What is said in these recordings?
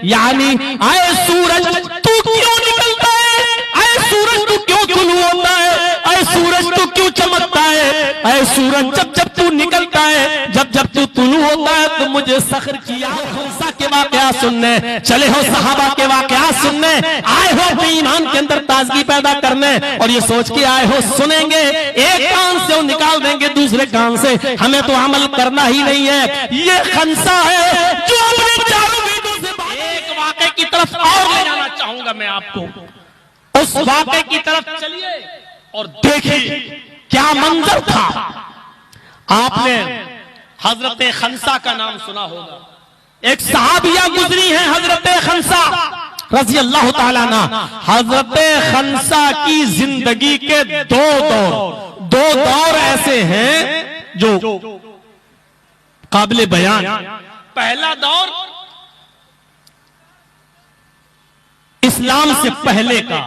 यानी आए सूरज तू क्यों निकलता है, आए सूरज तू क्यों तुलू होता है, आए सूरज तू क्यों चमकता है, आए सूरज जब जब तू निकलता है, जब जब तू तुलू होता है तो मुझे सखर किया। खुंसा के वाकया सुनने चले हो, सहाबा के वाकया सुनने आए हो, अपने ईमान के अंदर ताजगी पैदा करने, और ये सोच के आए हो सुनेंगे, एक कान से निकाल देंगे दूसरे कान से, हमें तो अमल करना ही नहीं है। ये खंसा है जो अपने चारों वेदों से एक वाक़े की तरफ और ले जाना चाहूंगा मैं आपको। उस वाक़े की तरफ चलिए और देखिए क्या मंजर था। आपने हजरत खंसा का नाम सुना होगा, एक सहाबिया गुजरी है हजरत खंसा रज़ी अल्लाह ताला अन्हा। हजरत खंसा की जिंदगी के दो दौर ऐसे हैं जो काबिल बयान। पहला दौर इस्लाम से पहले का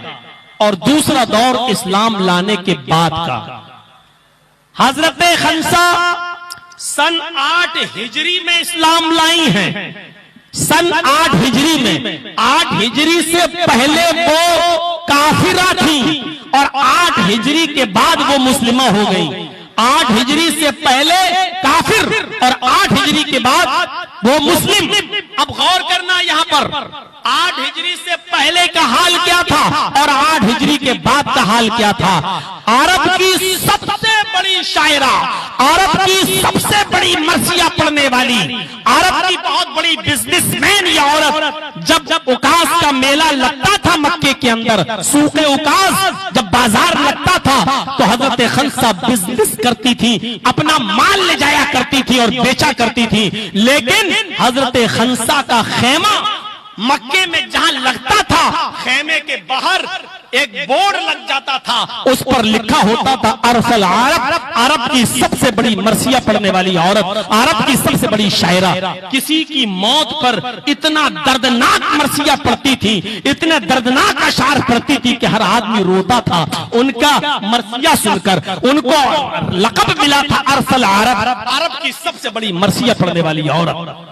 और दूसरा दौर इस्लाम लाने के बाद का। हजरत खंसा सन 8 हिजरी में इस्लाम लाई हैं। सन 8 हिजरी में, 8 हिजरी से पहले वो काफिरा थी और 8 हिजरी के बाद वो मुस्लिमा हो गई। 8 हिजरी से पहले काफिर और 8 हिजरी के बाद वो मुस्लिम। अब गौर करना यहाँ पर 8 हिजरी से पहले का हाल क्या था और 8 हिजरी के बाद का हाल क्या था। अरब की सबसे बड़ी शायरा, अरब की सबसे बड़ी मर्सिया पढ़ने वाली, अरब की बहुत बड़ी बिजनेसमैन ये औरत, जब जब उकास का मेला लगता था मक्के के अंदर, सूखे उकास जब बाजार लगता था तो हजरत खंसा बिजनेस करती थी, अपना माल ले जाया करती थी और बेचा करती थी। लेकिन हजरत खंसा का खेमा मक्के में जहां लगता था, खेमे के बाहर एक बोर्ड लग जाता था, उस पर लिखा होता था अरसल अरब, अरब की सबसे बड़ी मर्सिया पढ़ने वाली औरत, अरब की सबसे बड़ी शायरा। किसी की मौत पर इतना दर्दनाक मर्सिया पढ़ती थी, इतने दर्दनाक अशार पढ़ती थी कि हर आदमी रोता था। उनका मर्सिया सुनकर उनको लक़ब मिला था अरसल अरब, अरब की सबसे बड़ी मर्सिया पढ़ने वाली औरत।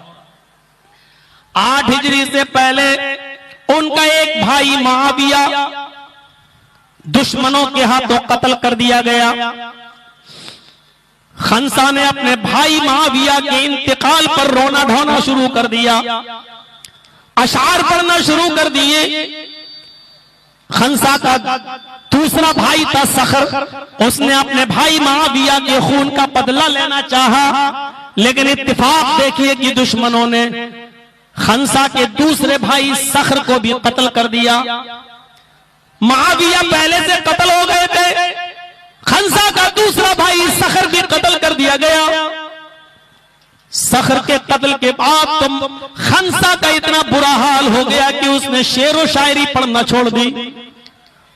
8 हिजरी से पहले उनका एक भाई मुआविया दुश्मनों के हाथों कत्ल कर दिया गया। खंसा ने अपने भाई मुआविया के इंतकाल पर रोना धोना शुरू कर दिया, अशार पढ़ना शुरू कर दिए। खंसा का दूसरा भाई था सखर, उसने अपने भाई मुआविया के खून का बदला लेना चाहा, लेकिन इत्तेफाक देखिए कि दुश्मनों ने खंसा के दूसरे भाई सखर को भी कत्ल कर दिया। मुआविया पहले से कत्ल हो गए थे, खंसा का दूसरा भाई सखर भी कत्ल कर दिया गया। सखर के कत्ल के बाद तो खंसा का इतना बुरा हाल हो गया कि उसने शेर व शायरी पढ़ना छोड़ दी।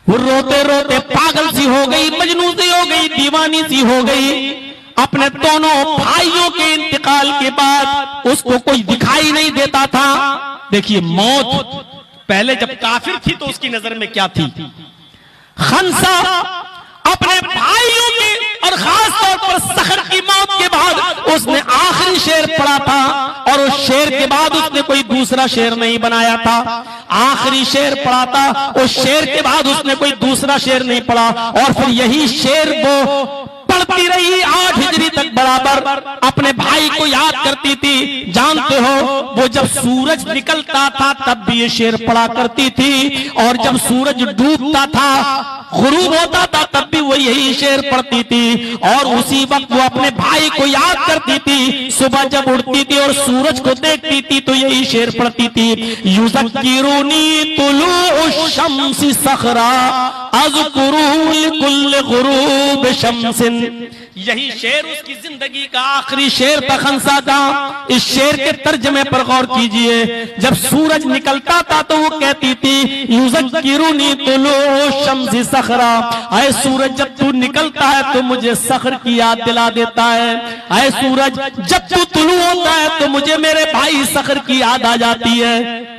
वो रोते रोते पागल सी हो गई, मजनू सी हो गई, दीवानी सी हो गई। अपने दोनों भाइयों के इंतकाल के बाद उसको कोई दिखाई नहीं देता था। देखिए मौत पहले जब काफिर थी तो उसकी नजर में क्या थी। खंसा अपने भाइयों की और खास तौर पर सखर की मौत के बाद उसने आखिरी शेर पढ़ा था और उस शेर के बाद उसने कोई दूसरा शेर नहीं बनाया था। आखिरी शेर पढ़ा था, उस शेर के बाद उसने कोई दूसरा शेर नहीं पढ़ा और फिर यही शेर वो पढ़ती रही 8 हिजरी तक बराबर। अपने भाई को याद करती थी। जानते हो वो जब सूरज निकलता था तब भी ये शेर पढ़ा करती थी, और जब सूरज डूबता था, गुरूब होता था, तब भी वो यही शेर पढ़ती थी। और उसी वक्त वो अपने भाई को याद करती थी। सुबह जब उठती थी और सूरज को देखती थी तो यही शेर पढ़ती थी, युज़क्किरुनी तुलूउ शम्सी सखरा अज़कुरुहु कुल्ल गुरूब शम्सिन। यही शेर उसकी जिंदगी का आखिरी शेर था खंसा का। इस शेर के तर्जमे पर गौर कीजिए। जब सूरज निकलता था तो वो कहती थी युज़क्किरुनी तुलूउ शम्सी सखरा, ऐ सूरज जब तू निकलता है तो मुझे सखर की याद दिला देता है। ऐ सूरज जब तू तुलू होता है तो मुझे मेरे भाई सखर की याद आ जाती है।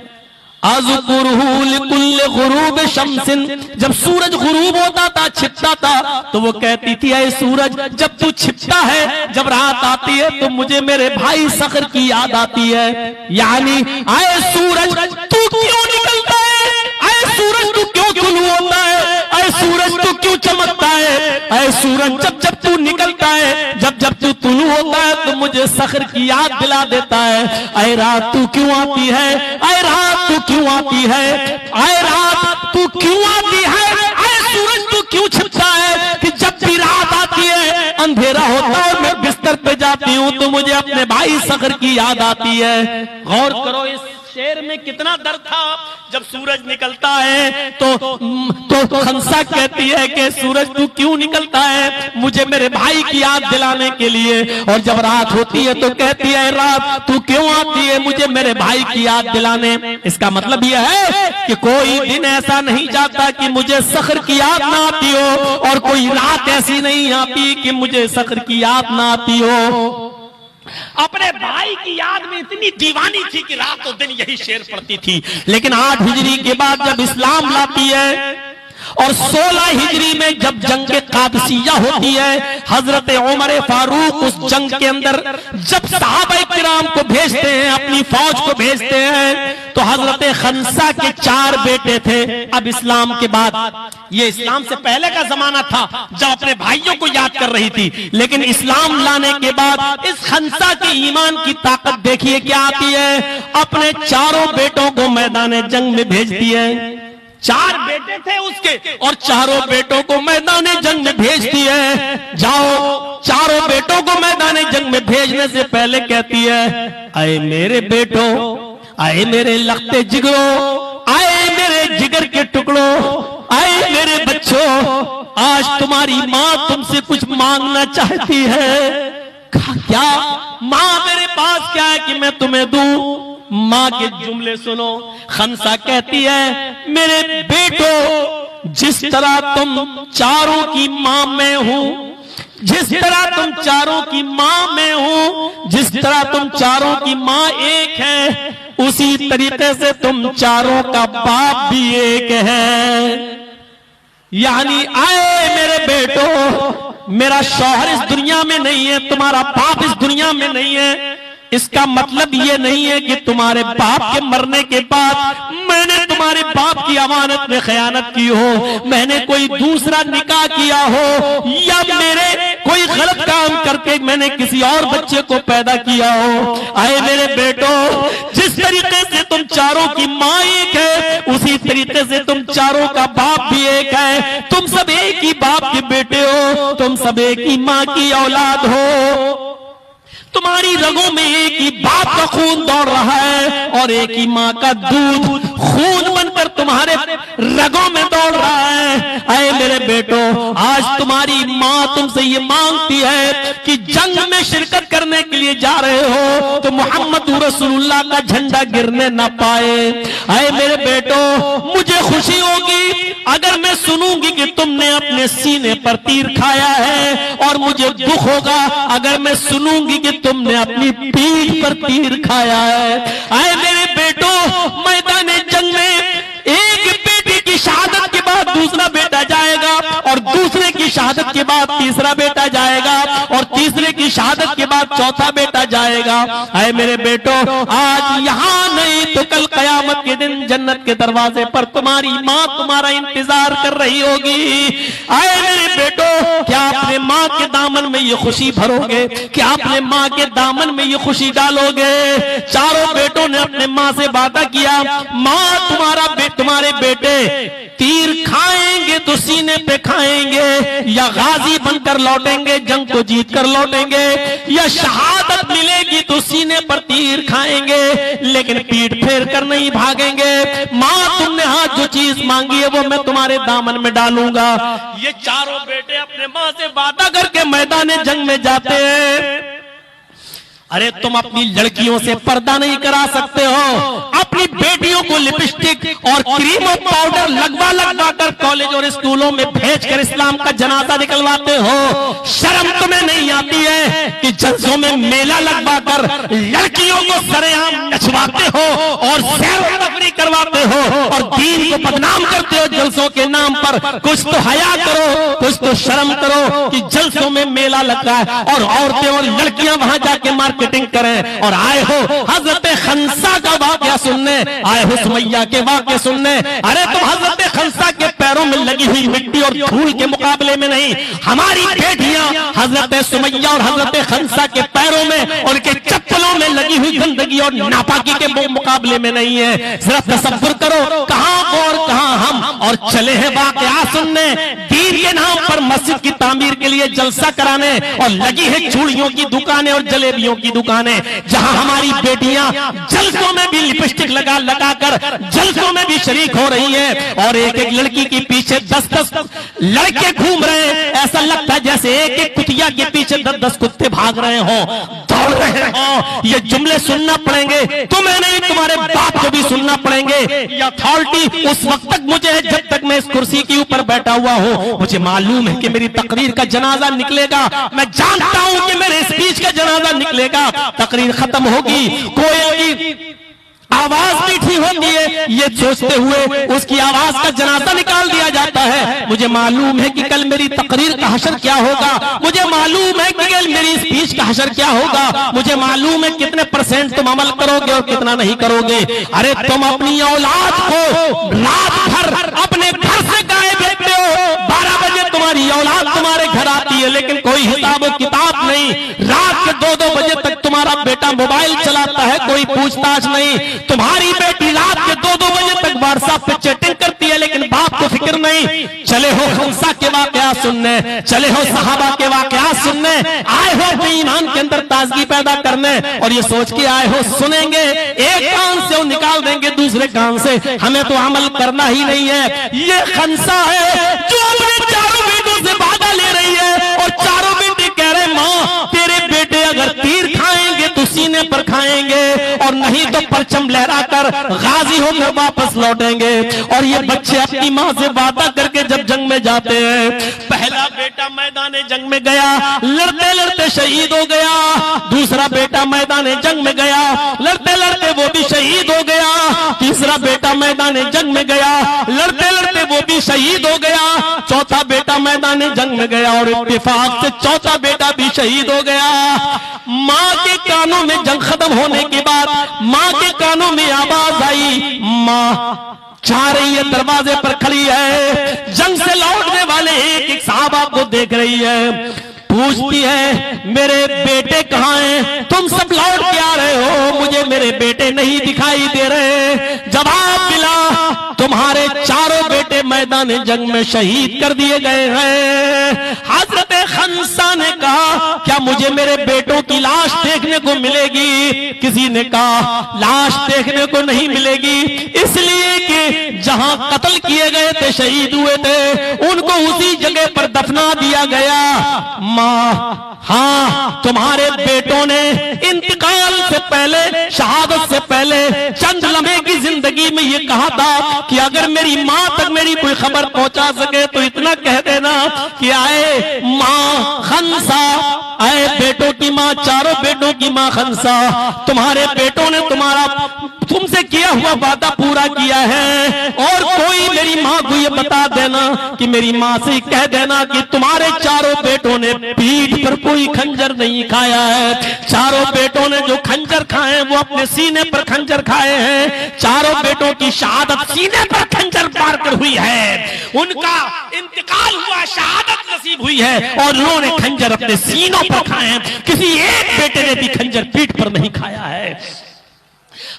अज़कुरुहु लिकुल्ल गुरूब शम्सिन, जब सूरज गुरूब होता था, छिपता था, तो वो कहती थी ऐ सूरज जब तू छिपता है, जब रात आती है तो मुझे मेरे भाई सखर की याद आती है। यानी ऐ सूरज ऐ सूरज जब जब तू निकलता है, जब जब तू तुलू होता है तो मुझे सखर की याद दिला देता है। ऐ रात तू क्यों आती है, ऐ रात तू क्यों आती है, ऐ रात तू क्यों आती है, ऐ सूरज तू क्यों छिपता है कि जब भी रात आती है अंधेरा होता है मैं बिस्तर पे जाती हूँ तो मुझे अपने भाई सखर की याद आती है। गौर करो इस शेर में कितना दर्द था। जब सूरज निकलता है तो खंसा कहती है कि सूरज तू क्यों निकलता है, मुझे मेरे भाई की याद दिलाने के लिए। और जब रात होती है तो कहती है रात तू क्यों आती है, मुझे मेरे भाई की याद दिलाने। इसका मतलब यह है कि कोई दिन ऐसा नहीं जाता कि मुझे सखर की याद ना आती हो, और कोई रात ऐसी नहीं आती कि मुझे सखर की याद ना आती हो। अपने भाई की याद में इतनी दीवानी थी कि रात और दिन यही शेर पढ़ती थी। लेकिन 8 हिजरी के बाद जब इस्लाम लाती है और 16 हिजरी में जब जंग कादसिया होती है, हजरत उमर फारूक उस जंग के अंदर जब सहाबा किराम को भेजते हैं, अपनी फौज को भेजते हैं, तो हजरत खंसा के 4 बेटे थे। अब इस्लाम के बाद, ये इस्लाम से पहले का जमाना था जब अपने भाइयों को याद कर रही थी, लेकिन इस्लाम लाने के बाद इस खंसा के ईमान की ताकत देखिए क्या आती है। अपने 4 बेटों को मैदान जंग में भेजती है। 4 बेटे थे उसके और 4 बेटों को मैदान जंग में भेजती है। जाओ, 4 बेटों को मैदान जंग में भेजने से पहले कहती है आए मेरे बेटो, आए मेरे लखते जिगरो, आए मेरे जिगर के टुकड़ों, आए मेरे बच्चों, आज तुम्हारी माँ तुमसे कुछ मांगना चाहती है। क्या माँ मेरे पास क्या है कि मैं तुम्हें दूं? माँ के जुमले सुनो। खंसा कहती है मेरे बेटो, जिस तरह तुम 4 की माँ में हूँ, जिस तरह तुम 4 की माँ में हूँ, जिस तरह तुम 4 की माँ एक है, उसी तरीके से तुम 4 का बाप भी एक है। यानी आए मेरे बेटो, मेरा शौहर इस दुनिया में नहीं है, तुम्हारा बाप इस दुनिया में नहीं है। इसका मतलब ये नहीं है कि तुम्हारे बाप के मरने के बाद मैंने तुम्हारे बाप की अमानत में खयानत की हो, मैंने कोई दूसरा निकाह किया हो, या मेरे कोई गलत काम करके मैंने किसी और बच्चे को पैदा किया हो। आए मेरे बेटो, जिस तरीके से तुम 4 की माँ एक है, उसी तरीके से तुम 4 का बाप भी एक है। तुम सब एक ही बाप के बेटे हो, तुम सब एक ही माँ की औलाद हो। तुम्हारी रगों में एक ही बाप का खून दौड़ रहा है और एक ही माँ का दूध खून बनकर तुम्हारे रगों में दौड़ रहा है। आए मेरे बेटो, आज तुम्हारी माँ तुमसे ये मांगती है कि जंग में शिरकत करने के लिए जा रहे हो तो मोहम्मद रसूलुल्लाह का झंडा गिरने ना पाए। आए मेरे बेटो, मुझे खुशी होगी अगर मैं सुनूंगी कि तुमने अपने सीने पर तीर खाया है, और मुझे दुख होगा अगर मैं सुनूंगी कि तुमने अपनी पीठ पर तीर खाया है। आए मेरे बेटो, मैदान जंग में एक बेटे की शहादत के बाद दूसरा बेटा जाएगा, और दूसरे की शहादत के बाद तीसरा बेटा जाएगा, और तीसरे की शहादत के बाद चौथा बेटा जाएगा। आए मेरे बेटो, आज यहाँ नहीं तो कल कयामत के दिन जन्नत के दरवाजे पर तुम्हारी माँ तुम्हारा इंतजार कर रही होगी। आए मेरे बेटो, क्या अपने माँ के दामन में ये खुशी भरोगे? क्या अपने माँ के दामन में ये खुशी डालोगे? 4 बेटों ने अपने माँ से वादा किया, माँ तुम्हारे बेटे तीर खाएंगे तो सीने पे खाएंगे, या गाजी बनकर लौटेंगे, जंग को जीत कर लौटेंगे, या शहादत मिलेगी तो सीने पर तीर खाएंगे लेकिन पीठ फेर कर नहीं भागेंगे। माँ तुमने आज जो चीज मांगी है वो मैं तुम्हारे दामन में डालूंगा। ये 4 बेटे अपने माँ से वादा करके मैदान जंग में जाते हैं। अरे तुम अपनी लड़कियों से पर्दा नहीं करा सकते हो, अपनी बेटियों को लिपस्टिक और क्रीम और पाउडर लगवा कर कॉलेज और स्कूलों में भेजकर इस्लाम का जनाजा निकलवाते हो। शर्म तुम्हें नहीं आती है कि जलसों में मेला लगवा कर लड़कियों को सरेआम नचवाते हो और सैर तफरी करवाते हो और दीन को बदनाम करते हो जलसों के नाम पर। कुछ तो हया करो, कुछ तो शर्म करो कि जलसों में मेला लग रहा है और औरतें और लड़कियां वहां जाके मार्केटिंग करें, और आए हो हजरत खंसा का वाकया सुनने, आए हो सुमैया के वाकये सुनने। अरे तुम हजरत खंसा के पैरों में लगी हुई मिट्टी और धूल के मुकाबले में नहीं, हमारी बेटियां हजरत सुमैया और हजरत खंसा के पैरों में और उनके चप्पलों में लगी हुई गंदगी और नापाकी के मुकाबले में नहीं है। जरा तसव्वुर करो, कहां और कहां हम, और चले हैं वाकया सुनने, दीन के नाम पर मस्जिद की तामीर के लिए जलसा कराने, और लगी है चूड़ियों की दुकानें और जलेबियों की दुकानें, जहां हमारी बेटियां जलसों में भी लिपस्टिक लगा लगा कर जलसों में भी शरीक हो रही है, और एक एक लड़की के पीछे 10-10 लड़के घूम रहे हैं। ऐसा लगता है जैसे एक एक कुतिया के पीछे 10-10 कुत्ते भाग रहे हो, दौड़ रहे हो। ये जुमले सुनना पड़ेंगे, तुम्हें नहीं तुम्हारे बाप को भी सुनना पड़ेंगे। ये अथॉरिटी उस वक्त तक मुझे है जब तक मैं इस कुर्सी के ऊपर बैठा हुआ हूं। मुझे मालूम है कि मेरी तकरीर का जनाजा निकलेगा, मैं जानता हूं कि मेरे स्पीच का जनाजा निकलेगा, तकरीर खत्म होगी, कोयल की आवाज मीठी होती है, ये सोचते हुए उसकी आवाज का जनाजा निकाल दिया जाता है। मुझे मालूम है कि कल मेरी तकरीर का हशर क्या होगा, मुझे मालूम है कि कल मेरी स्पीच का हशर क्या होगा, मुझे मालूम है कितने % तुम अमल करोगे और कितना नहीं करोगे। अरे तुम अपनी औलाद को रात भर अपने घर से गायब रखते हो, 12 बजे तुम्हारी औलाद तुम्हारे घर आती है, लेकिन कोई हिसाब किताब नहीं। रात के 2-2 बजे तक तुम्हारा बेटा मोबाइल चलाता है, कोई पूछताछ नहीं। तुम्हारी बेटी रात के 2-2 बजे तक व्हाट्सएप पे चैटिंग करती है, लेकिन बाप को फिक्र नहीं। चले हो खंसा के वाकयात सुनने, चले हो सहाबा के वाकयात सुनने, आए हो अपने ईमान के अंदर ताजगी पैदा करने, और ये सोच के आए हो सुनेंगे, एक कान से वो निकाल देंगे दूसरे कान से, हमें तो अमल करना ही नहीं है। ये खंसा है जो अपने चारों बेटों से वादा ले रही है, और चारों बेटे कह रहे माँ तेरे बेटे अगर तीर खाएंगे तो सीने पर खाएंगे, और नहीं तो परचम लहरा कर गाजी होकर वापस लौटेंगे। और ये बच्चे अपनी माँ से वादा करके जब जंग में जाते हैं, पहला बेटा मैदान जंग में गया, लड़ते लड़ते शहीद हो गया, दूसरा बेटा मैदान जंग में गया, लड़ते लड़ते वो भी शहीद हो गया, तीसरा बेटा मैदान जंग में गया, लड़ते लड़ते वो भी शहीद हो गया, चौथा बेटा मैदान जंग में गया, और इत्तेफाक से चौथा बेटा भी शहीद हो गया। माँ के कानों में जंग खत्म होने के बाद माँ के कानों में आवाज आई, माँ जा रही है, दरवाजे पर खड़ी है, जंग से लौटने वाले एक एक साहबा को देख रही है, पूछती है मेरे बेटे कहाँ हैं, तुम सब लौट के आ रहे हो, मुझे मेरे बेटे नहीं दिखाई दे रहे। जवाब मिला तुम्हारे चारों बेटे मैदान जंग में शहीद कर दिए गए हैं। हजरत खंसा ने कहा क्या मुझे मेरे बेटों की लाश देखने को मिलेगी? किसी ने कहा लाश देखने को नहीं मिलेगी, इसलिए कि जहां कत्ल किए गए थे, शहीद हुए थे, उनको उसी जगह पर दफना दिया गया। माँ हाँ, तुम्हारे बेटों ने इंतकाल से पहले, शहादत से पहले चंद लम्हे की जिंदगी में ये कहा था कि अगर मेरी माँ तक मेरी कोई खबर पहुंचा सके तो इतना कह देना कि आए माँ खंसा, आए बेटों की माँ, चारों बेटों की माँ खंसा, तुम्हारे बेटों ने तुमसे किया हुआ वादा पूरा किया है, और कोई मेरी माँ को ये बता देना कि मेरी माँ से कह देना कि तुम्हारे चारों बेटों ने पीठ पर कोई खंजर नहीं खाया है, चारों बेटों ने जो खंजर खाए वो अपने सीने पर खंजर खाए हैं, चारों बेटों की शहादत सीने पर खंजर मार कर हुई है, उनका इंतकाल हुआ, शहादत नसीब हुई है, और उन्होंने खंजर अपने सीनों पर खाए हैं, किसी एक बेटे ने भी खंजर पीठ पर नहीं खाया है।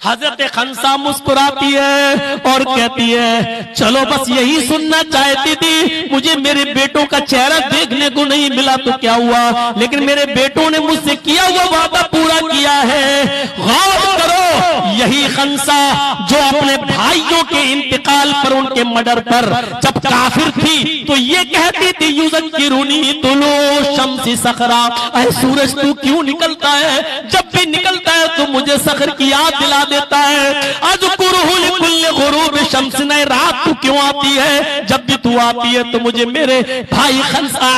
हजरत खंसा मुस्कुराती है और कहती है चलो बस यही सुनना चाहती थी, मुझे मेरे बेटों का चेहरा देखने को नहीं मिला तो क्या हुआ, लेकिन मेरे बेटों ने मुझसे किया हुआ वादा पूरा किया है। गौर करो, यही खंसा जो अपने भाइयों के इंतकाल पर, उनके मर्डर पर जब काफिर थी तो ये कहती थी युज़क्किरुनी तुलू शम्सी सखरा, ऐ सूरज तू क्यों निकलता है, जब भी निकलता है तो मुझे सखर की याद दिला देता है। अज़कुरुहु लिकुल्लि गुरूब शम्सिन, रात तू क्यों आती है, जब भी तू आती है तो मुझे मेरे भाई खंसा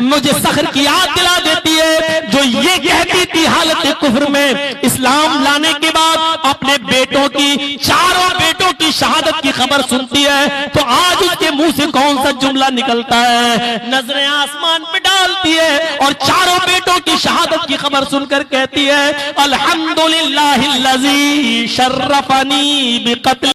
मुझे सखर की याद दिला देती है। जो ये कहती थी हालत कुफ्र में, इस्लाम लाने के बाद अपने बेटों की, चारों बेटों की शहादत की खबर सुनती है तो आज उसके मुंह से कौन सा जुमला निकलता है, नजरें आसमान पे डालती है और चारों बेटों की शहादत की खबर सुनकर कहती है अल्हम्दुलिल्लाहिल्लज़ी शर्रफनी बिक़त्ल